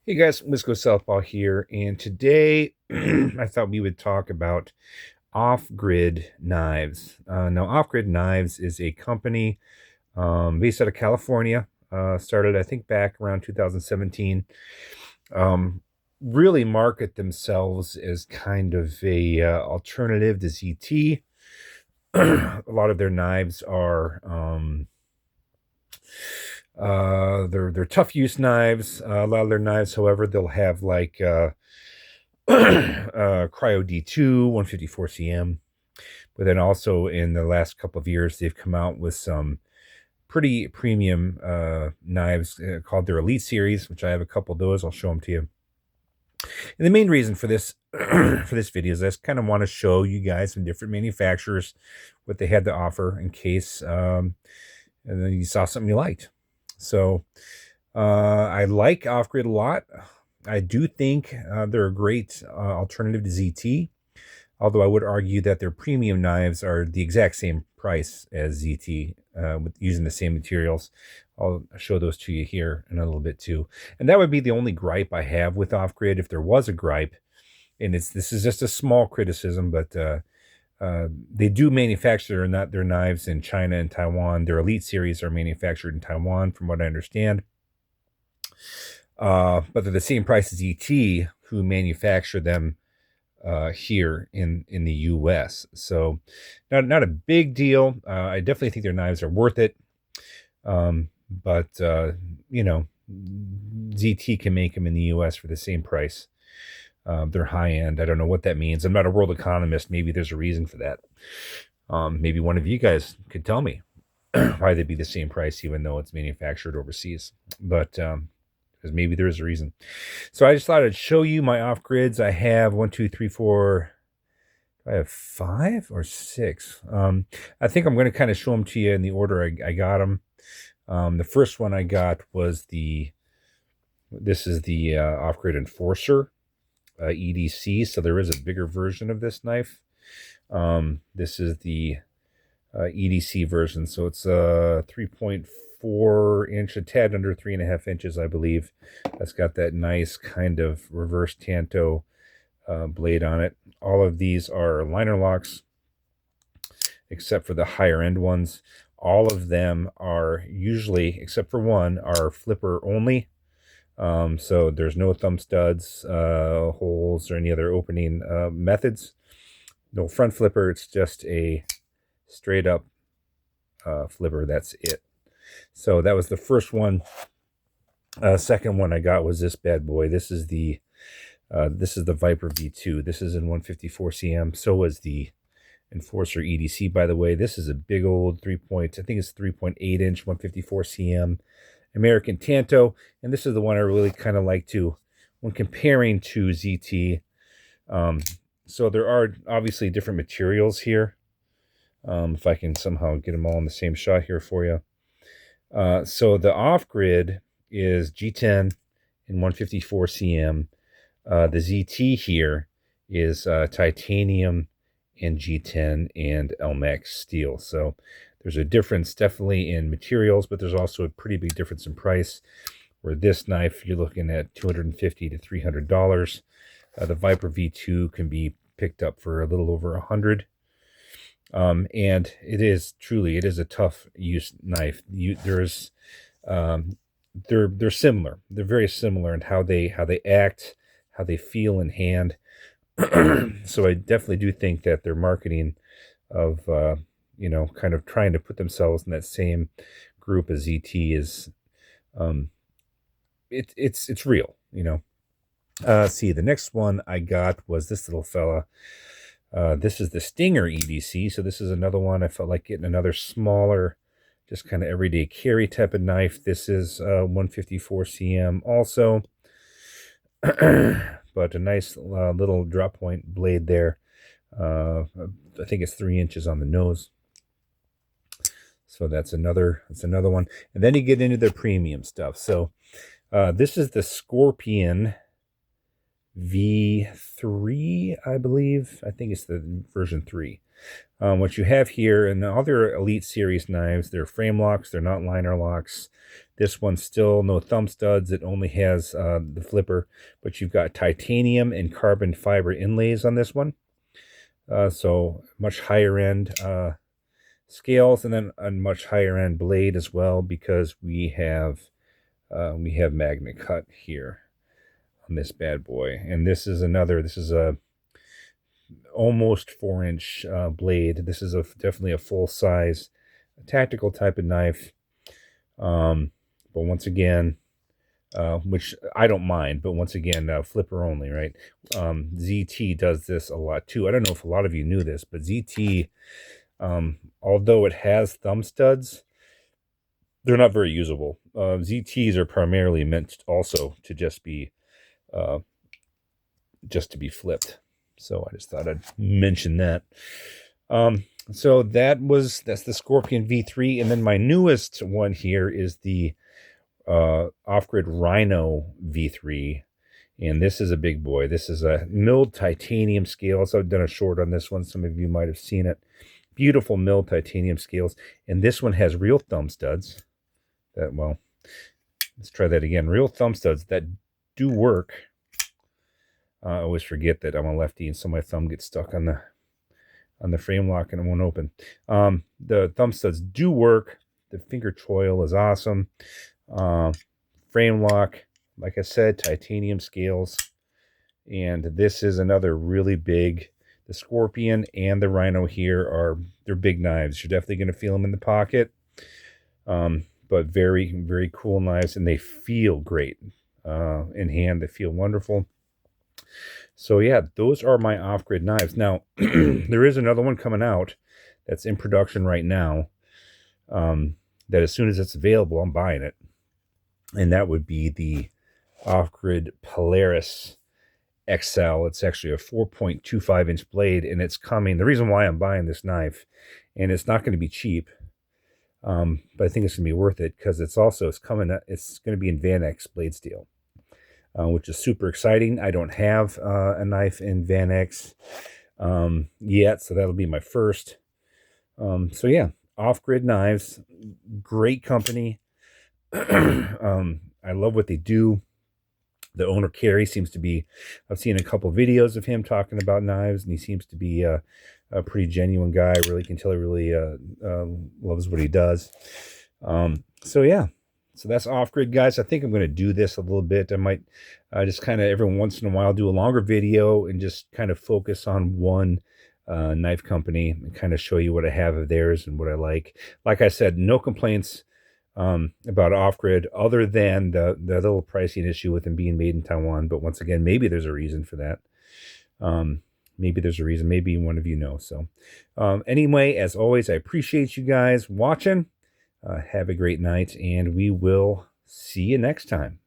Hey guys, Wisco Southpaw here, and today I thought we would talk about Off-Grid Knives. Now, Off-Grid Knives is a company based out of California. Started, I think, back around 2017. Um, really market themselves as kind of a alternative to ZT. A lot of their knives are they're tough use knives. A lot of their knives, however, they'll have like Cryo D2 154 cm. But then also in the last couple of years, they've come out with some pretty premium knives called their Elite Series, which I have a couple of those. I'll show them to you. And the main reason for this for this video is I just kind of want to show you guys some different manufacturers, what they had to offer in case and then you saw something you liked. So I like Off-Grid a lot. I do think they're a great alternative to ZT, although I would argue that their premium knives are the exact same price as ZT with using the same materials. I'll show those to you here in a little bit too. And that would be the only gripe I have with Off-Grid, if there was a gripe. And this is just a small criticism, but they do manufacture their knives in China and Taiwan. Their Elite Series are manufactured in Taiwan, from what I understand. But they're the same price as ET, who manufacture them here in the U.S. So not a big deal. I definitely think their knives are worth it. But you know, ZT can make them in the U.S. for the same price. They're high end. I don't know what that means. I'm not a world economist. Maybe there's a reason for that. Maybe one of you guys could tell me why they'd be the same price, even though it's manufactured overseas. But because maybe there is a reason. So I just thought I'd show you my off-grids. I have 1, 2, 3, 4. I have 5 or 6. I think I'm going to kind of show them to you in the order I got them. The first one I got was this is the Off-Grid Enforcer EDC. So there is a bigger version of this knife. This is the EDC version. So it's 3.4 inch, a tad under 3.5 inches, I believe. That's got that nice kind of reverse Tanto blade on it. All of these are liner locks, except for the higher end ones. All of them are usually, except for one, are flipper only. So there's no thumb studs, holes, or any other opening methods. No front flipper. It's just a straight up flipper. That's it. So that was the first one. Second one I got was this bad boy. This is the Viper V2. This is in 154 cm. So was the Enforcer EDC, by the way. This is a big old I think it's 3.8 inch 154 cm American Tanto, and this is the one I really kind of like to when comparing to ZT. So there are obviously different materials here. If I can somehow get them all in the same shot here for you. So the Off-Grid is G10 in 154 cm. The ZT here is titanium and G10 and Elmex steel. So there's a difference definitely in materials, but there's also a pretty big difference in price. Where this knife, you're looking at $250 to $300. The Viper V2 can be picked up for a little over $100. And it is a tough use knife. They're similar. They're very similar in how they act, how they feel in hand. So I definitely do think that their marketing of kind of trying to put themselves in that same group as ZT is it's real. See, the next one I got was this little fella. This is the Stinger EDC. So this is another one. I felt like getting another smaller, just kind of everyday carry type of knife. This is 154 cm also. But a nice little drop point blade there. I think it's 3 inches on the nose. So that's another one. And then you get into the premium stuff. So this is the Scorpion V3, I believe. I think it's the version 3. What you have here and the other Elite Series knives, they're frame locks, they're not liner locks. This one's still no thumb studs. It only has the flipper, but you've got titanium and carbon fiber inlays on this one. So much higher end scales, and then a much higher end blade as well, because we have magnet cut here on this bad boy. And this is a almost 4-inch blade. This is definitely a full size tactical type of knife. But once again, which I don't mind, but once again, flipper only, right? ZT does this a lot too. I don't know if a lot of you knew this, but ZT, although it has thumb studs, they're not very usable. ZTs are primarily meant also to just be flipped. So I just thought I'd mention that. So that's the Scorpion V3, and then my newest one here is the Off-Grid Rhino V3, and this is a big boy. This is a milled titanium scales. I've done a short on this one. Some of you might have seen it. Beautiful milled titanium scales, and this one has real thumb studs. Let's try that again. Real thumb studs that do work. I always forget that I'm a lefty, and so my thumb gets stuck on the frame lock and it won't open. The thumb studs do work. The finger choil is awesome. Frame lock, like I said, titanium scales. And this is another really big, the Scorpion and the Rhino here they're big knives. You're definitely going to feel them in the pocket. But very, very cool knives, and they feel great in hand. They feel wonderful. So yeah, those are my off-grid knives. Now, there is another one coming out that's in production right now, that as soon as it's available, I'm buying it. And that would be the Off-Grid Polaris XL. It's actually a 4.25-inch blade, and it's coming. The reason why I'm buying this knife, and it's not going to be cheap, but I think it's going to be worth it, because it's going to be in VanX blade steel. Which is super exciting. I don't have a knife in VanX yet, so that'll be my first. So yeah, Off-Grid Knives, great company. I love what they do. The owner, Kerry, seems to be, I've seen a couple videos of him talking about knives, and he seems to be a pretty genuine guy. I really can tell he really loves what he does. So yeah. So that's Off-Grid, guys. I think I'm going to do this a little bit. I might just kind of every once in a while do a longer video and just kind of focus on one knife company and kind of show you what I have of theirs and what I like. Like I said, no complaints about Off-Grid other than the little pricing issue with them being made in Taiwan. But once again, maybe there's a reason for that. Maybe there's a reason. Maybe one of you know. So anyway, as always, I appreciate you guys watching. Have a great night, and we will see you next time.